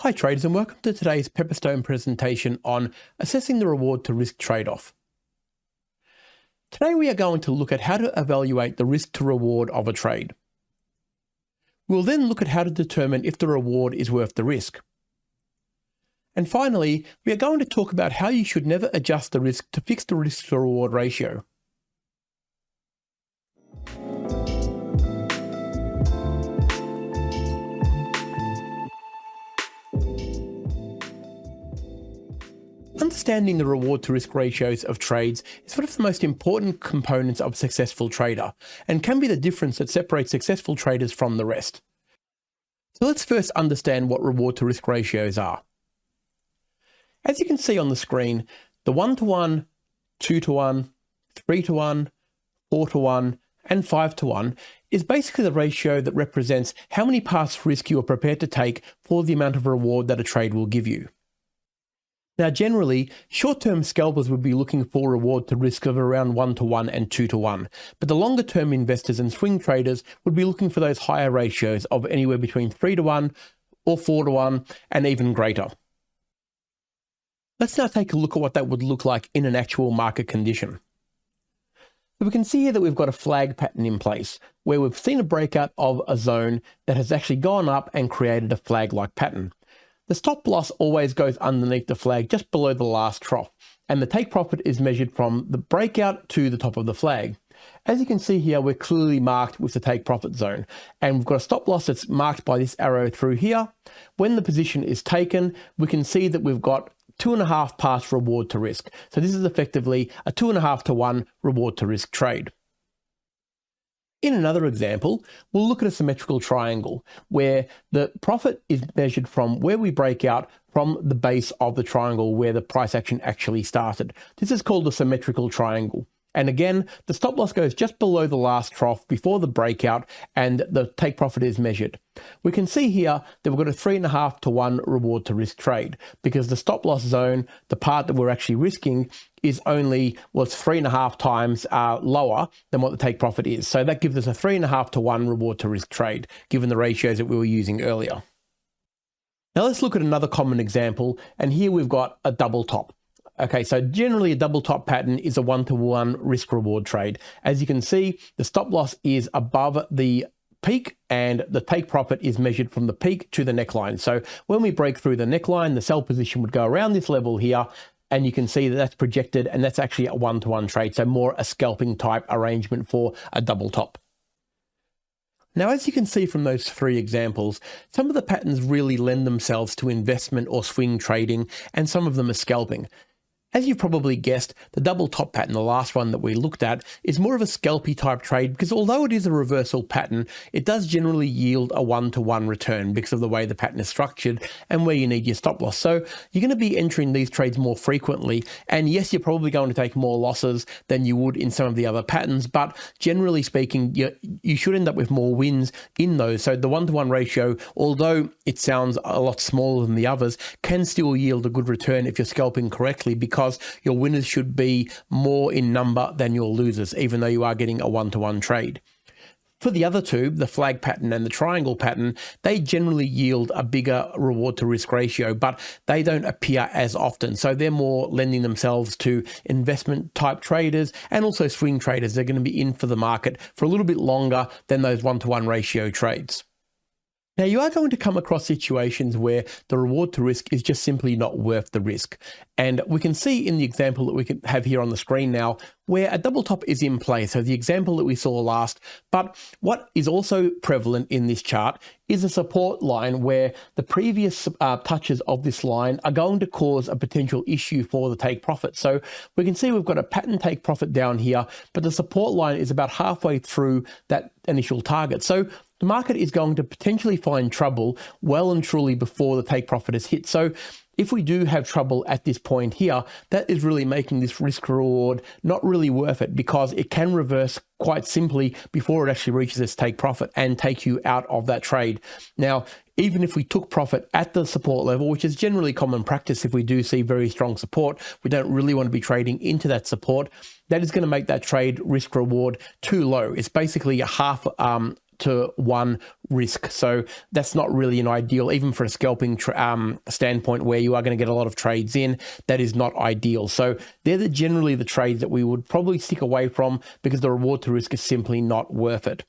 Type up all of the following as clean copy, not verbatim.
Hi traders, and welcome to today's Pepperstone presentation on assessing the reward to risk trade-off. Today we are going to look at how to evaluate the risk to reward of a trade. We'll then look at how to determine if the reward is worth the risk. And finally, we are going to talk about how you should never adjust the risk to fix the risk to reward ratio. Understanding the reward to risk ratios of trades is one of the most important components of a successful trader and can be the difference that separates successful traders from the rest. So let's first understand what reward to risk ratios are. As you can see on the screen, the 1-to-1, 2-to-1, 3-to-1, 4-to-1, and 5-to-1 is basically the ratio that represents how many paths risk you are prepared to take for the amount of reward that a trade will give you. Now, generally, short-term scalpers would be looking for reward to risk of around 1-to-1 and 2-to-1, but the longer-term investors and swing traders would be looking for those higher ratios of anywhere between 3-to-1 or 4-to-1 and even greater. Let's now take a look at what that would look like in an actual market condition. So we can see here that we've got a flag pattern in place where we've seen a breakout of a zone that has actually gone up and created a flag-like pattern. The stop loss always goes underneath the flag just below the last trough, and the take profit is measured from the breakout to the top of the flag. As you can see here, we're clearly marked with the take profit zone, and we've got a stop loss that's marked by this arrow through here. When the position is taken, we can see that we've got 2.5 paths reward to risk. So this is effectively a 2.5-to-1 reward to risk trade. In another example, we'll look at a symmetrical triangle where the profit is measured from where we break out from the base of the triangle where the price action actually started. This is called a symmetrical triangle. And again, the stop loss goes just below the last trough before the breakout and the take profit is measured. We can see here that we've got a 3.5-to-1 reward to risk trade because the stop loss zone, the part that we're actually risking, is only, well, it's 3.5 times lower than what the take profit is. So that gives us a 3.5-to-1 reward to risk trade, given the ratios that we were using earlier. Now let's look at another common example, and here we've got a double top. Okay, so generally a double top pattern is a 1-to-1 risk reward trade. As you can see, the stop loss is above the peak and the take profit is measured from the peak to the neckline. So when we break through the neckline, the sell position would go around this level here, and you can see that that's projected, and that's actually a 1-to-1 trade, so more a scalping type arrangement for a double top. Now, as you can see from those three examples, some of the patterns really lend themselves to investment or swing trading, and some of them are scalping. As you've probably guessed, the double top pattern, the last one that we looked at, is more of a scalpy type trade because although it is a reversal pattern, it does generally yield a 1-to-1 return because of the way the pattern is structured and where you need your stop loss. So you're going to be entering these trades more frequently, and yes, you're probably going to take more losses than you would in some of the other patterns, but generally speaking, you should end up with more wins in those. So the 1-to-1 ratio, although it sounds a lot smaller than the others, can still yield a good return if you're scalping correctly because your winners should be more in number than your losers, even though you are getting a 1-to-1 trade. For the other two, the flag pattern and the triangle pattern, they generally yield a bigger reward to risk ratio, but they don't appear as often. So they're more lending themselves to investment type traders and also swing traders. They're going to be in for the market for a little bit longer than those 1-to-1 ratio trades. Now, you are going to come across situations where the reward to risk is just simply not worth the risk. And we can see in the example that we can have here on the screen now where a double top is in play. So the example that we saw last, but what is also prevalent in this chart is a support line where the previous touches of this line are going to cause a potential issue for the take profit. So we can see we've got a pattern take profit down here, but the support line is about halfway through that initial target. So the market is going to potentially find trouble well and truly before the take profit is hit. So if we do have trouble at this point here, that is really making this risk reward not really worth it because it can reverse quite simply before it actually reaches its take profit and take you out of that trade. Now, even if we took profit at the support level, which is generally common practice if we do see very strong support, we don't really want to be trading into that support. That is going to make that trade risk reward too low. It's basically a half to 1 risk. So that's not really an ideal, even for a scalping standpoint where you are going to get a lot of trades in. That is not ideal. So they're generally the trades that we would probably stick away from because the reward to risk is simply not worth it.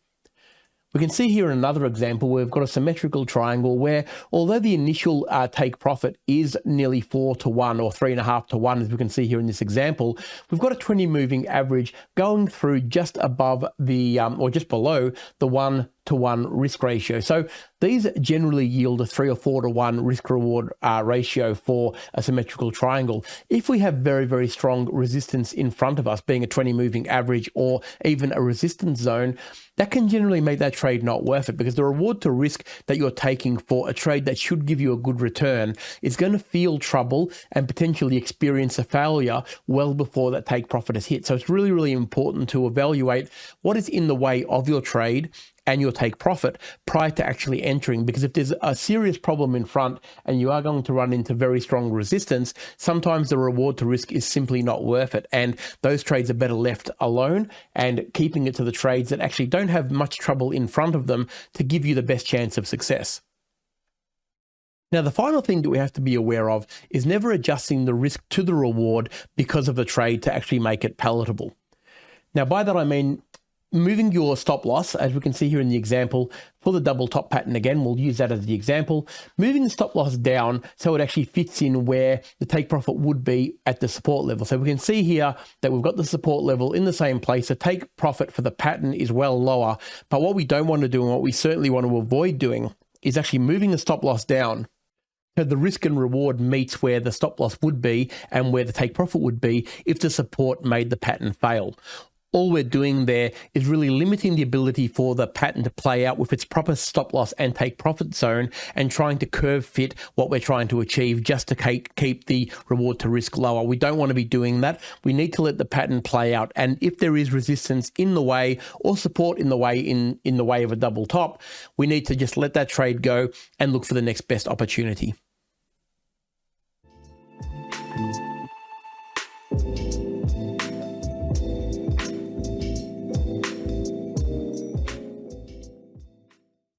We can see here another example where we've got a symmetrical triangle where, although the initial take profit is nearly 4 to 1 or 3.5 to 1, as we can see here in this example, we've got a 20 moving average going through just above the, or just below the 1 to 1 risk ratio. So these generally yield a 3 or 4 to 1 risk reward ratio for a symmetrical triangle. If we have very, very strong resistance in front of us, being a 20 moving average or even a resistance zone, that can generally make that trade not worth it, because the reward to risk that you're taking for a trade that should give you a good return is going to feel trouble and potentially experience a failure well before that take profit is hit. So it's really, really important to evaluate what is in the way of your trade and your take profit prior to actually entering, because if there's a serious problem in front and you are going to run into very strong resistance, sometimes the reward to risk is simply not worth it, and those trades are better left alone and keeping it to the trades that actually don't have much trouble in front of them to give you the best chance of success. Now, the final thing that we have to be aware of is never adjusting the risk to the reward because of the trade to actually make it palatable. Now, by that I mean moving your stop loss, as we can see here in the example, for the double top pattern again, we'll use that as the example, moving the stop loss down so it actually fits in where the take profit would be at the support level. So we can see here that we've got the support level in the same place. The take profit for the pattern is well lower, but what we don't want to do and what we certainly want to avoid doing is actually moving the stop loss down so the risk and reward meets where the stop loss would be and where the take profit would be if the support made the pattern fail. All we're doing there is really limiting the ability for the pattern to play out with its proper stop loss and take profit zone and trying to curve fit what we're trying to achieve just to keep the reward to risk lower. We don't want to be doing that. We need to let the pattern play out. And if there is resistance in the way or support in the way in the way of a double top, we need to just let that trade go and look for the next best opportunity.